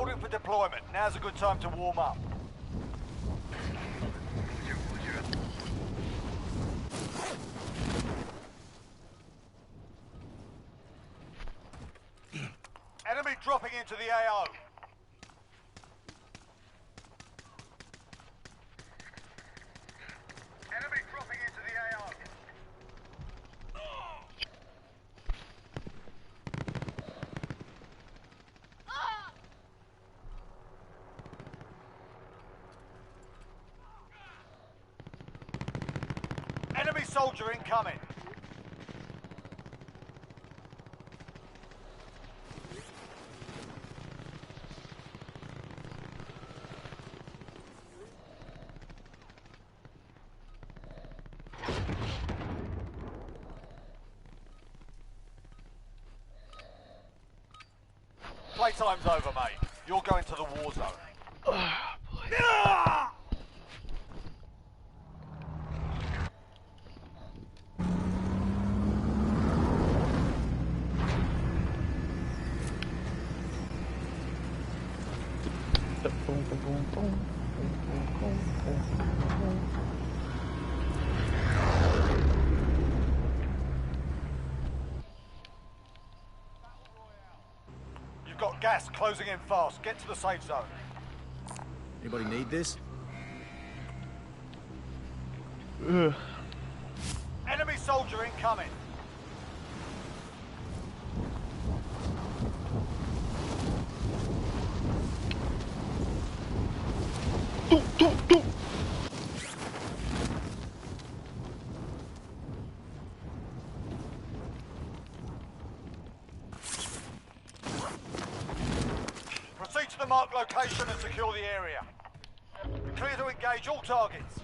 Equipping for deployment. Now's a good time to warm up. Enemy dropping into the AO. Enemy dropping into the AO. Enemy soldier incoming. Playtime's over, mate. You're going to the war zone. You've got gas closing in fast. Get to the safe zone. Anybody need this? Enemy soldier incoming. Proceed to the marked location and secure the area. Clear to engage all targets.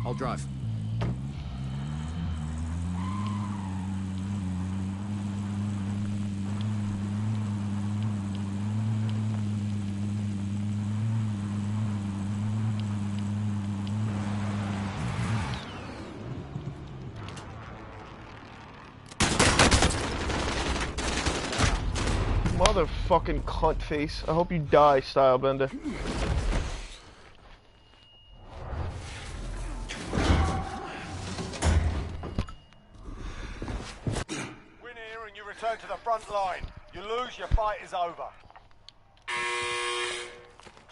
I'll drive. Motherfucking cunt face. I hope you die, Stylebender. Return to the front line. You lose, your fight is over.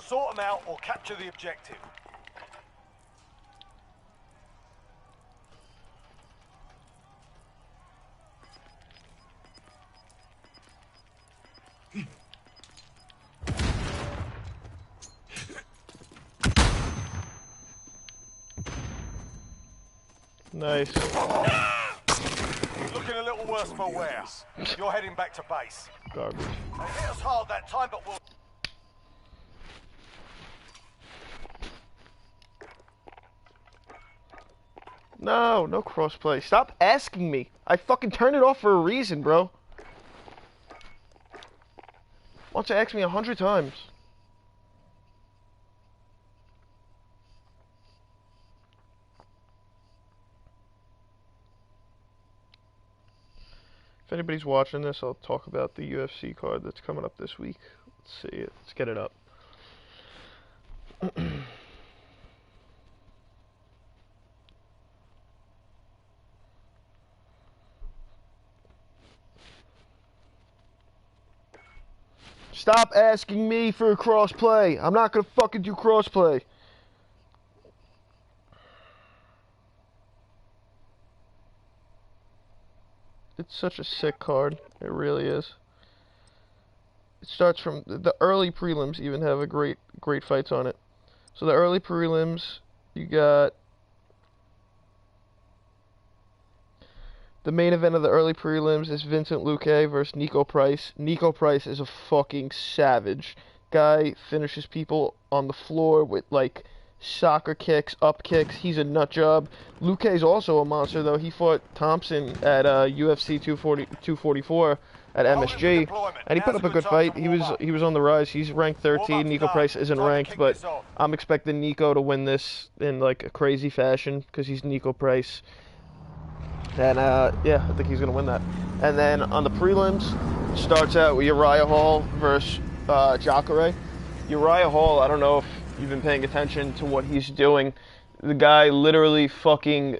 Sort them out or capture the objective. Nice. Looking a little worse for wear. You're heading back to base. Garbage. They hit us hard that time, but we'll... No, no crossplay. Stop asking me. I fucking turned it off for a reason, bro. Why don't you ask me 100 times? If anybody's watching this, I'll talk about the UFC card that's coming up this week. Let's see it. Let's get it up. Stop asking me for a crossplay. I'm not gonna fucking do crossplay. It's such a sick card. It really is. It starts from the early prelims. Even have a great fights on it. So the early prelims, you got the main event of the early prelims is Vincent Luque versus Nico Price. Nico Price is a fucking savage. Guy finishes people on the floor with like soccer kicks, up kicks. He's a nut job. Luque's also a monster though. He fought Thompson at UFC 244 at MSG, and he put up a good fight. He was on the rise. He's ranked 13. Nico Price isn't ranked, but I'm expecting Nico to win this in like a crazy fashion because he's Nico Price. And yeah, I think he's gonna win that. And then on the prelims, starts out with Uriah Hall versus Jacare. Uriah Hall, I don't know if you've been paying attention to what he's doing. The guy literally fucking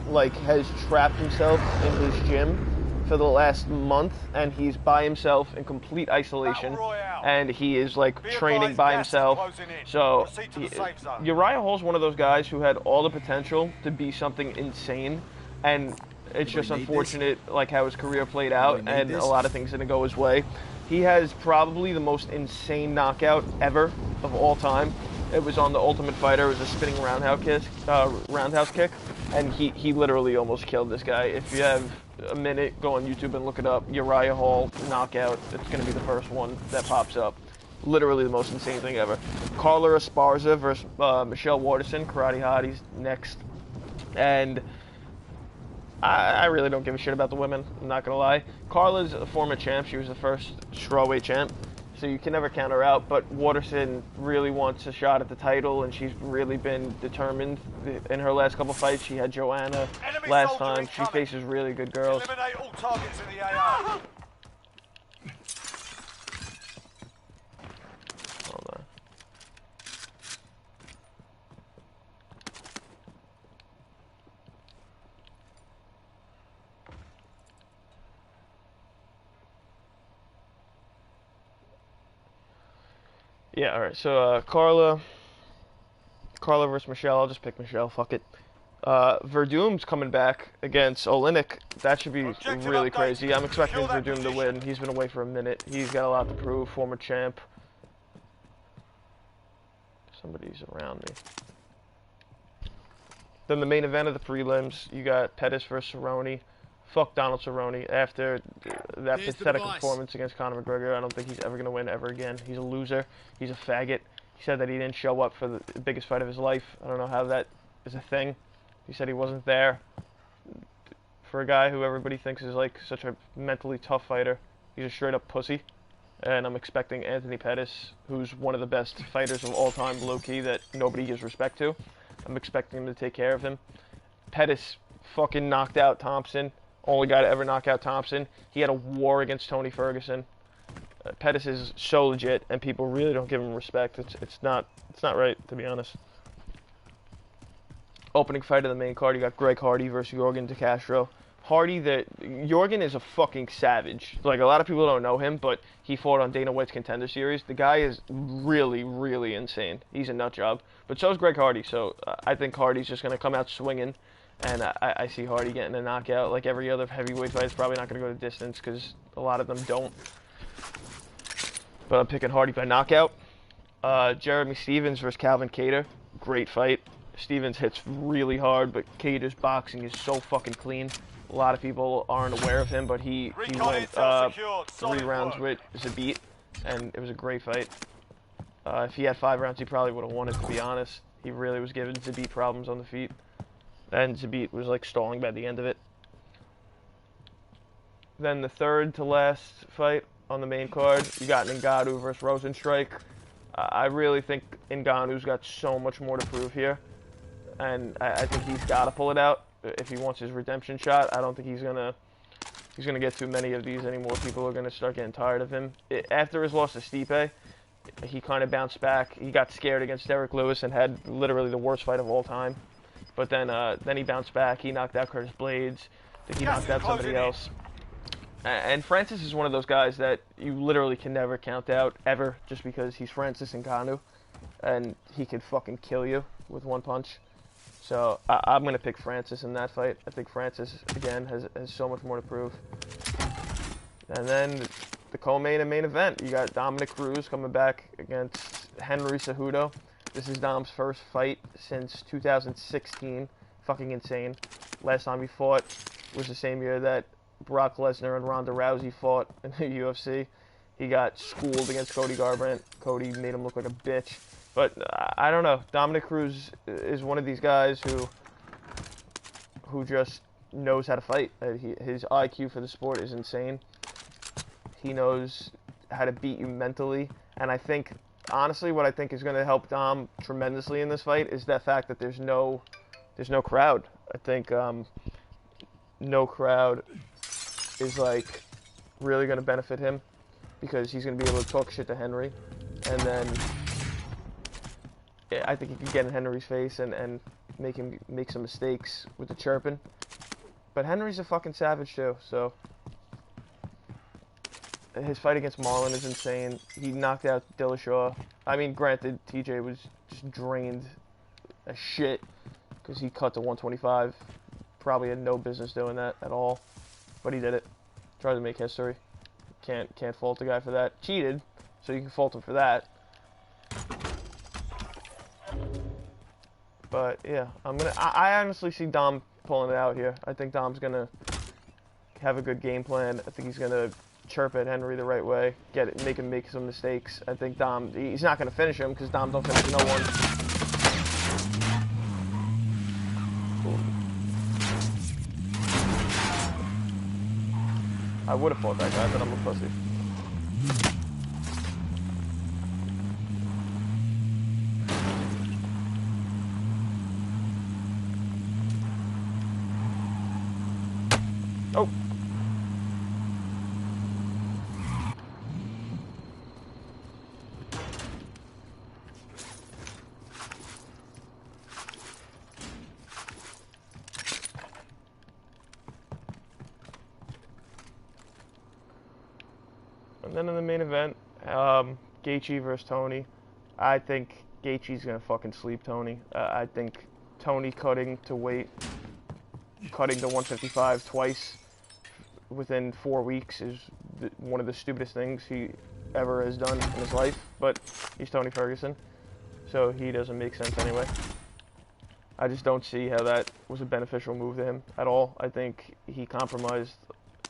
like has trapped himself in his gym for the last month, and he's by himself in complete isolation, and he is like training by himself. So Uriah Hall's one of those guys who had all the potential to be something insane, and it's just unfortunate like how his career played out, and a lot of things didn't go his way. He has probably the most insane knockout ever of all time. It was on the Ultimate Fighter. It was a spinning roundhouse kick, and he literally almost killed this guy. If you have a minute, go on YouTube and look it up. Uriah Hall knockout. It's going to be the first one that pops up. Literally the most insane thing ever. Carla Esparza versus Michelle Waterson. Karate Hotties next. And I really don't give a shit about the women, I'm not going to lie. Carla's a former champ. She was the first strawweight champ, so you can never count her out. But Waterson really wants a shot at the title, and she's really been determined. In her last couple fights, she had Joanna last time. She faces really good girls. Eliminate all targets in the AR. Hold on. Yeah, alright, so Carla versus Michelle. I'll just pick Michelle, fuck it. Verdum's coming back against Oleinik. That should be really crazy. I'm expecting Verdum to win. He's been away for a minute. He's got a lot to prove, former champ. Somebody's around me. Then the main event of the prelims, you got Pettis versus Cerrone. Fuck Donald Cerrone. After that pathetic performance against Conor McGregor, I don't think he's ever going to win ever again. He's a loser. He's a faggot. He said that he didn't show up for the biggest fight of his life. I don't know how that is a thing. He said he wasn't there. For a guy who everybody thinks is like such a mentally tough fighter, he's a straight up pussy. And I'm expecting Anthony Pettis, who's one of the best fighters of all time, low-key, that nobody gives respect to. I'm expecting him to take care of him. Pettis fucking knocked out Thompson. Only guy to ever knock out Thompson. He had a war against Tony Ferguson. Pettis is so legit, and people really don't give him respect. It's not right, to be honest. Opening fight of the main card, you got Greg Hardy versus Yorgan De Castro. Yorgan is a fucking savage. Like, a lot of people don't know him, but he fought on Dana White's Contender Series. The guy is really, really insane. He's a nut job. But so is Greg Hardy, so I think Hardy's just going to come out swinging. And I see Hardy getting a knockout. Like every other heavyweight fight, it's probably not going to go the distance because a lot of them don't. But I'm picking Hardy by knockout. Jeremy Stevens versus Calvin Kattar. Great fight. Stevens hits really hard, but Kattar's boxing is so fucking clean. A lot of people aren't aware of him, but he went 3 rounds with Zabit, and it was a great fight. If he had 5 rounds, he probably would have won it, to be honest. He really was giving Zabit problems on the feet. And Zabit was like stalling by the end of it. Then the third to last fight on the main card, you got Ngannou versus Rosenstrike. I really think Ngannou's got so much more to prove here. And I think he's got to pull it out if he wants his redemption shot. I don't think he's gonna get too many of these anymore. People are gonna start getting tired of him. After his loss to Stipe, he kind of bounced back. He got scared against Derek Lewis and had literally the worst fight of all time. But then he bounced back. He knocked out Curtis Blades. I think he knocked out somebody else. And Francis is one of those guys that you literally can never count out, ever, just because he's Francis Ngannou, and he could fucking kill you with one punch. So I'm going to pick Francis in that fight. I think Francis, again, has so much more to prove. And then the co-main and main event, you got Dominic Cruz coming back against Henry Cejudo. This is Dom's first fight since 2016. Fucking insane. Last time he fought was the same year that Brock Lesnar and Ronda Rousey fought in the UFC. He got schooled against Cody Garbrandt. Cody made him look like a bitch. But I don't know. Dominic Cruz is one of these guys who just knows how to fight. His IQ for the sport is insane. He knows how to beat you mentally. And I think, honestly, what I think is going to help Dom tremendously in this fight is that fact that there's no crowd. I think no crowd is like really going to benefit him because he's going to be able to talk shit to Henry, and then I think he can get in Henry's face and make him make some mistakes with the chirping. But Henry's a fucking savage too, so his fight against Marlon is insane. He knocked out Dillashaw. I mean, granted, TJ was just drained as shit because he cut to 125. Probably had no business doing that at all, but he did it. Tried to make history. Can't fault the guy for that. Cheated, so you can fault him for that. But yeah, I honestly see Dom pulling it out here. I think Dom's gonna have a good game plan. I think he's gonna chirp at Henry the right way, make him make some mistakes. I think he's not gonna finish him because Dom don't finish no one. I would have fought that guy, but I'm a pussy. Oh. And then in the main event, Gaethje versus Tony. I think Gaethje's gonna fucking sleep Tony. I think Tony cutting to 155 twice within 4 weeks is one of the stupidest things he ever has done in his life. But he's Tony Ferguson, so he doesn't make sense anyway. I just don't see how that was a beneficial move to him at all. I think he compromised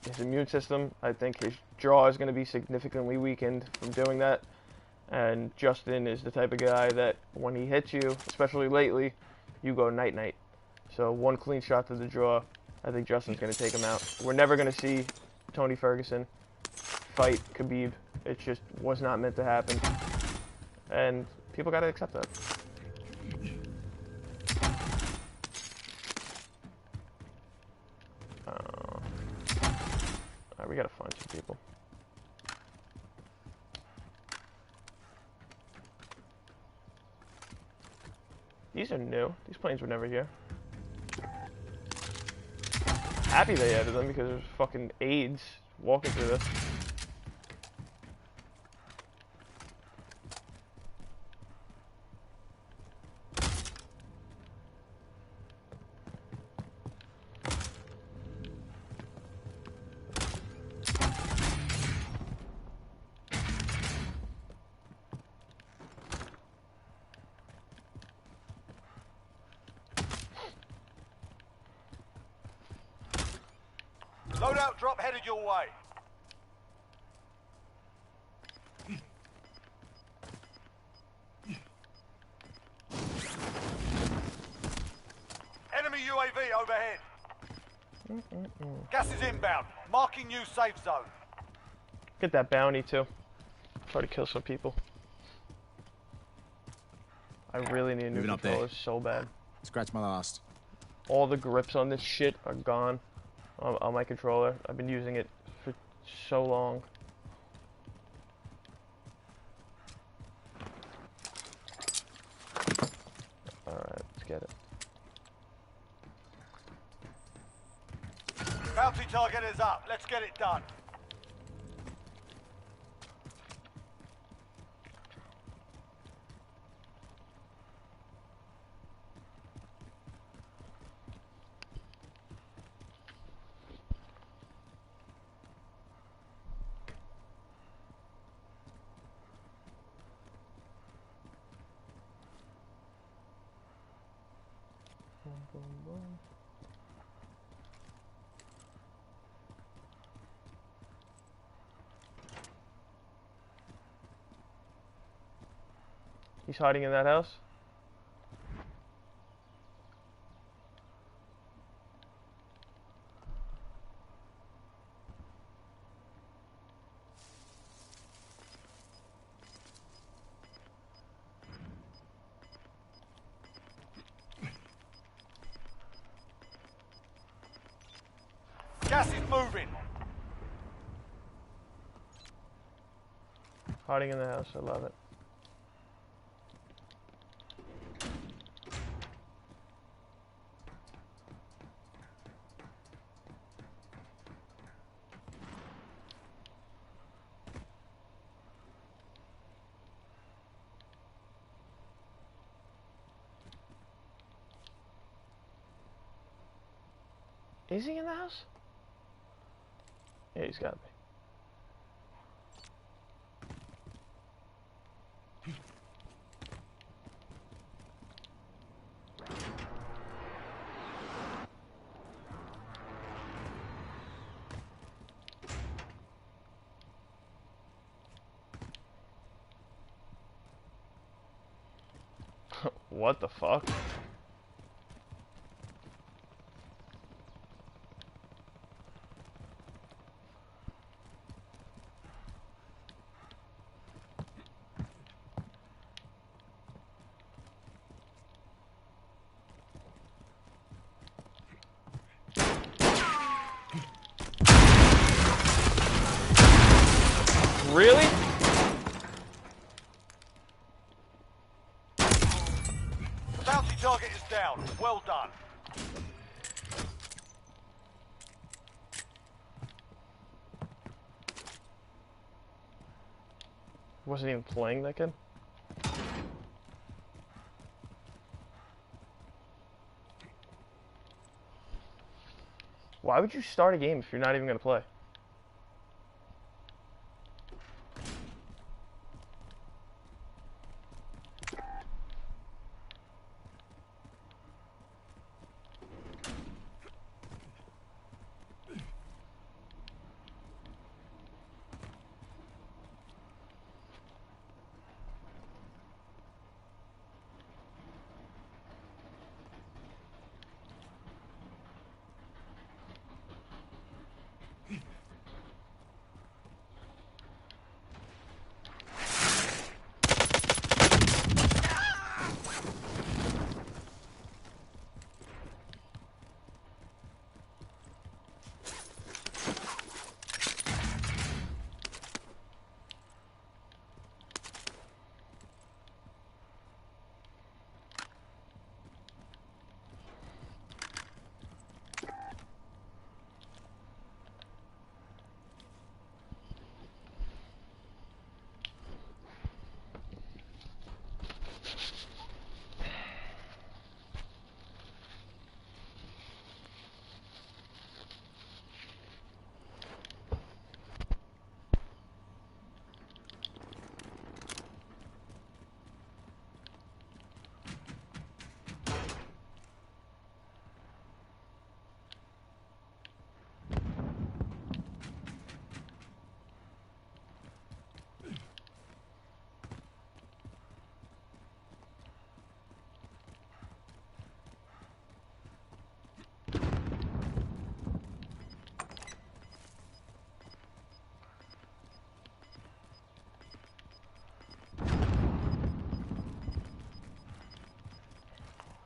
his immune system. I think his jaw is going to be significantly weakened from doing that. And Justin is the type of guy that when he hits you, especially lately, you go night-night. So one clean shot to the jaw, I think Justin's going to take him out. We're never going to see Tony Ferguson fight Khabib. It just was not meant to happen. And people got to accept that. Alright, we got to find some people. These are new. These planes were never here. Happy they added them because there's fucking AIDS walking through this. Loadout drop headed your way. Enemy UAV overhead. Gas is inbound. Marking new safe zone. Get that bounty too. Try to kill some people. I really need a new controller so bad. Scratch my last. All the grips on this shit are gone on my controller. I've been using it for so long. Alright, let's get it. Bounty target is up. Let's get it done. Boom, boom, boom. He's hiding in that house. Gas is moving. Hiding in the house. I love it. Is he in the house? Yeah, he's gotta be. What the fuck? Really? The bounty target is down. Well done. Wasn't even playing that kid. Why would you start a game if you're not even gonna play?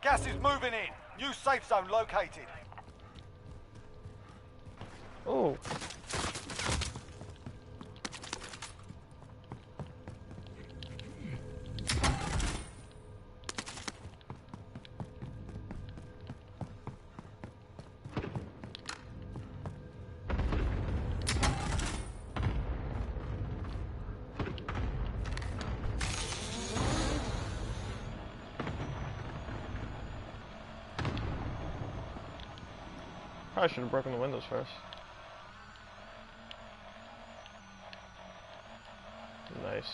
Gas is moving in. New safe zone located. Oh. Probably should have broken the windows first. Nice.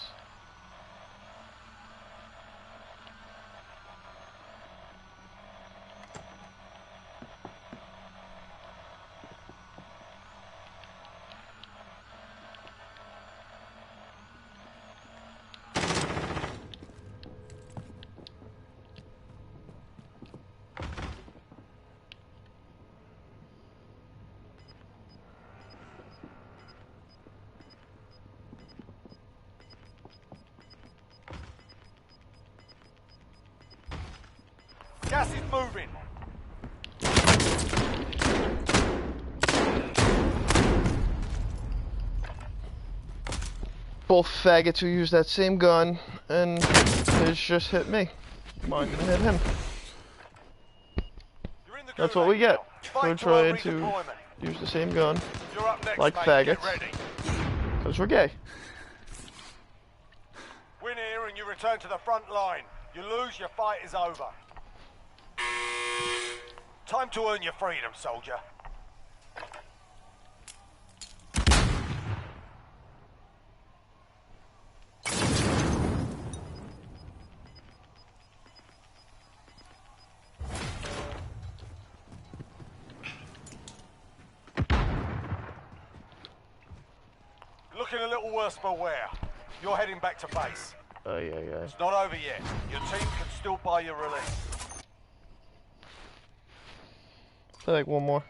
Gas is moving. Both faggots who use that same gun, and his just hit me. Mine didn't hit him. You're in the That's what we get for Fight trying earn to redeployment. use the same gun, You're up next, like mate. Get faggots. ready. Because we're gay. Win here and you return to the front line. You lose, your fight is over. Time to earn your freedom, soldier. Looking a little worse for wear. You're heading back to base. Yeah. It's not over yet. Your team can still buy your release. I like one more.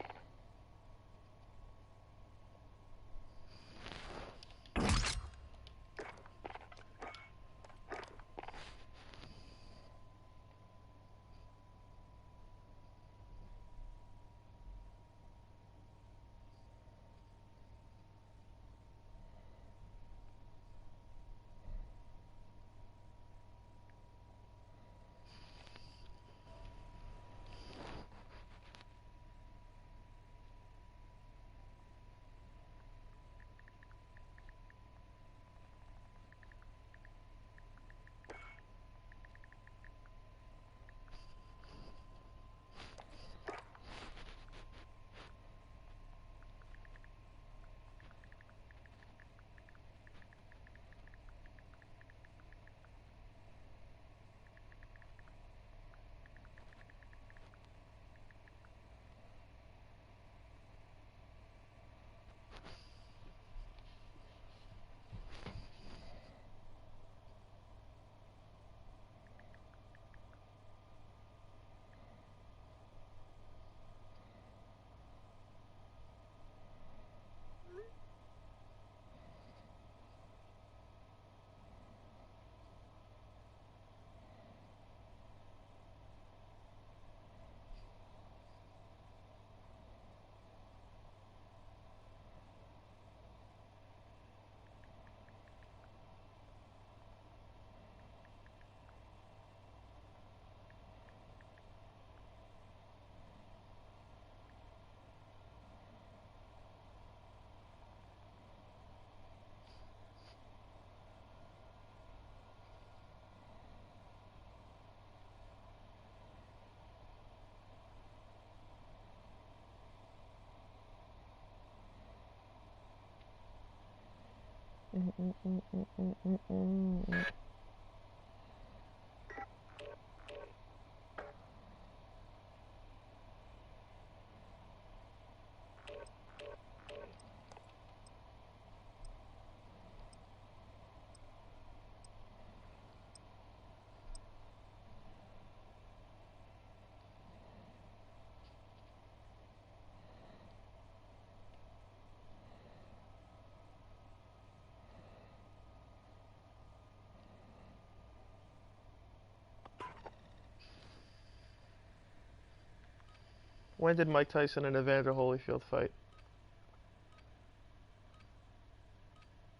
When did Mike Tyson and Evander Holyfield fight?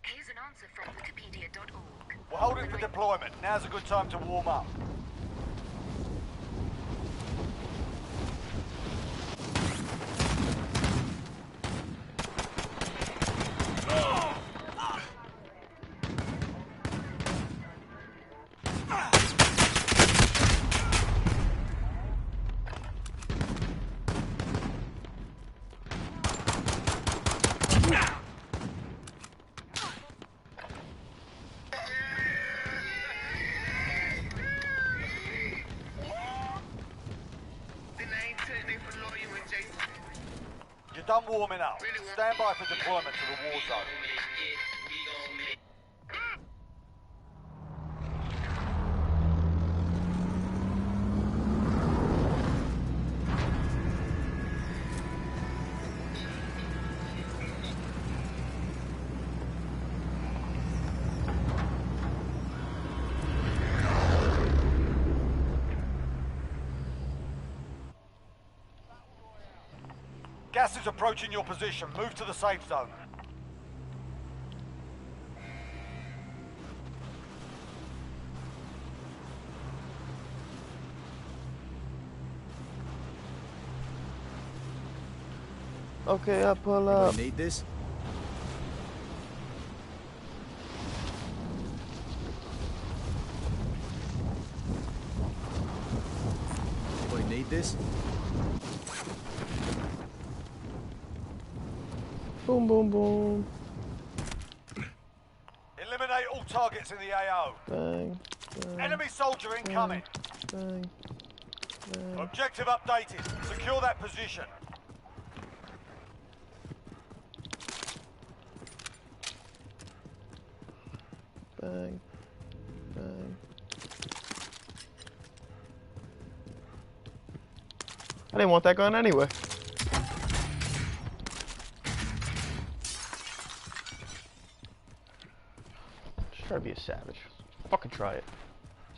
Here's an answer from Wikipedia.org. We're holding for deployment. Now's a good time to warm up. You're done warming up. Stand by for deployment to the war zone. Gas is approaching your position. Move to the safe zone. Okay, I pull up. Anybody need this? Anybody need this? Boom, boom, boom. Eliminate all targets in the AO. Bang, bang, Enemy soldier incoming. bang, bang. Objective updated. Secure that position. Bang, bang. I didn't want that gun anyway. Just try to be a savage. Fucking try it.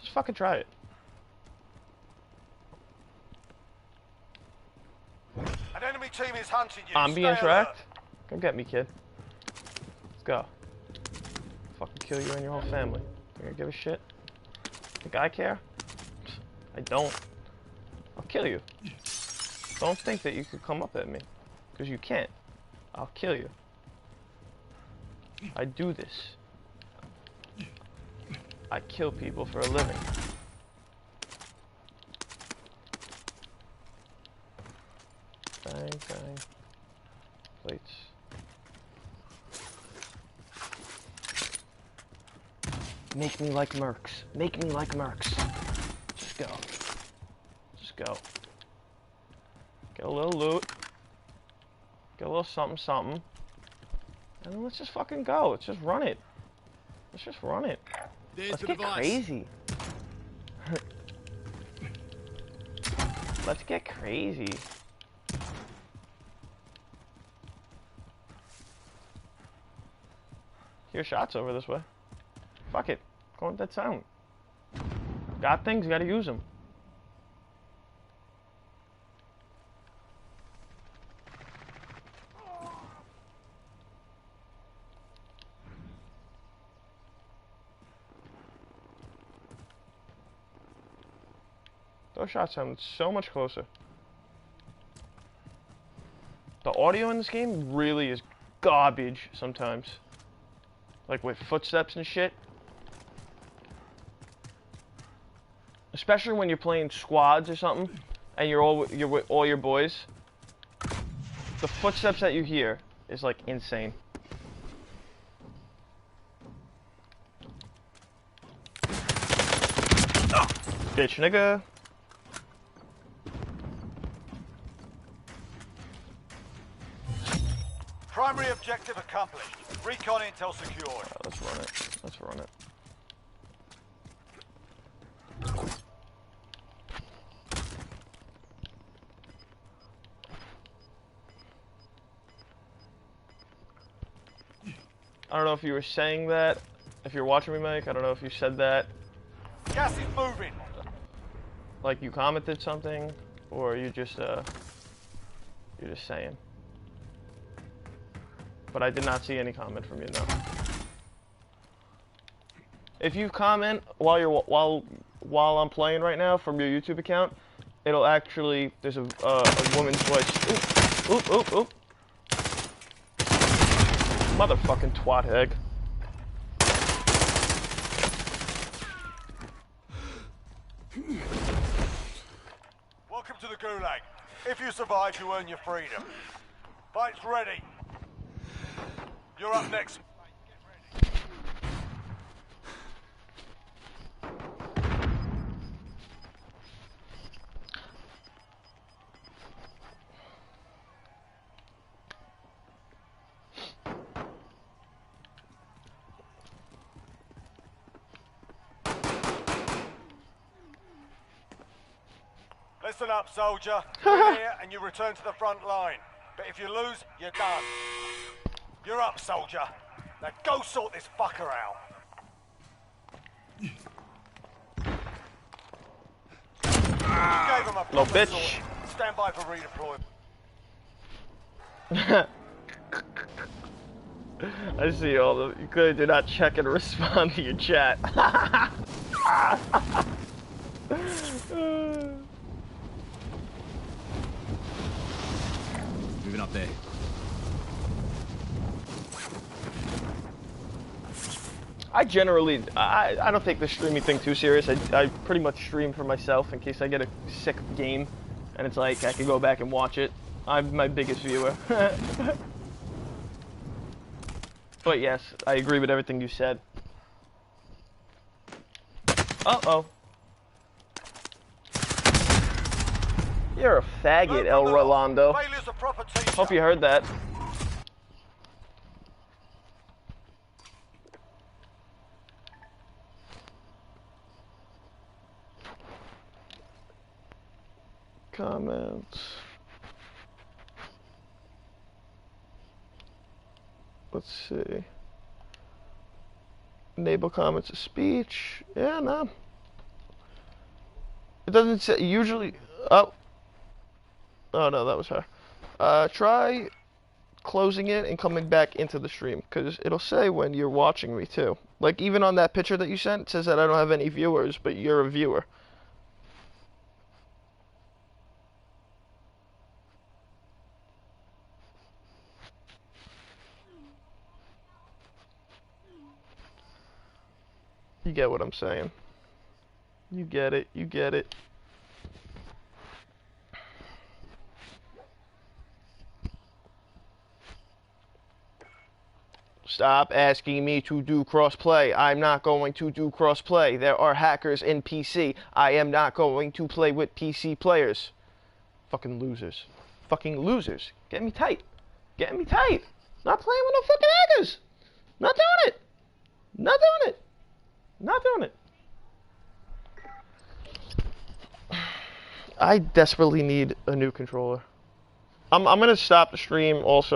Just fucking try it. An enemy team is hunting you. I'm Stay being tracked. alert. Come get me, kid. Let's go. Fucking kill you and your whole family. You gonna give a shit? Think I care? I don't. I'll kill you. Don't think that you could come up at me. Because you can't. I'll kill you. I do this. I kill people for a living. Bang, bang. Plates. Make me like mercs. Make me like mercs. Just go. Just go. Get a little loot. Get a little something, something. And then let's just fucking go. Let's just run it. Let's just run it. There's Let's the get device. crazy. Let's get crazy. Hear shots over this way. Fuck it. Go with that sound. Got things, gotta use them. Those shots sound so much closer. The audio in this game really is garbage sometimes. Like with footsteps and shit. Especially when you're playing squads or something and you're with all your boys. The footsteps that you hear is like insane. Bitch nigga. Primary objective accomplished. Recon intel secured. Let's run it. Let's run it. I don't know if you were saying that. If you're watching me, Mike, I don't know if you said that. Gas is moving. Like you commented something, or you're just saying. But I did not see any comment from you, no. If you comment while I'm playing right now from your YouTube account, it'll actually there's a woman's voice. Oop, oop, oop, oop. Motherfucking twat egg. Welcome to the Gulag. If you survive, you earn your freedom. Fight's ready. You're up next. Listen up, soldier. You're here and you return to the front line. But if you lose, you're done. You're up, soldier. Now go sort this fucker out. You gave him a Little proper bitch. sort. Stand by for redeployment. I see all the. You clearly do not check and respond to your chat. Moving up there. I generally, I don't take the streaming thing too serious. I pretty much stream for myself in case I get a sick game, and it's like I can go back and watch it. I'm my biggest viewer. But yes, I agree with everything you said. Uh-oh. You're a faggot, El Rolando. Failures a proper teacher. Hope you heard that. Comments. Let's see. Enable comments of speech. Yeah, no. It doesn't say, usually, oh. Oh no, that was her. Try closing it and coming back into the stream, because it'll say when you're watching me too. Like even on that picture that you sent, it says that I don't have any viewers, but you're a viewer. You get what I'm saying. You get it, you get it. Stop asking me to do crossplay. I'm not going to do crossplay. There are hackers in PC. I am not going to play with PC players. Fucking losers. Fucking losers. Get me tight. Get me tight. Not playing with no fucking hackers. Not doing it. Not doing it. Not doing it. I desperately need a new controller. I'm gonna stop the stream also.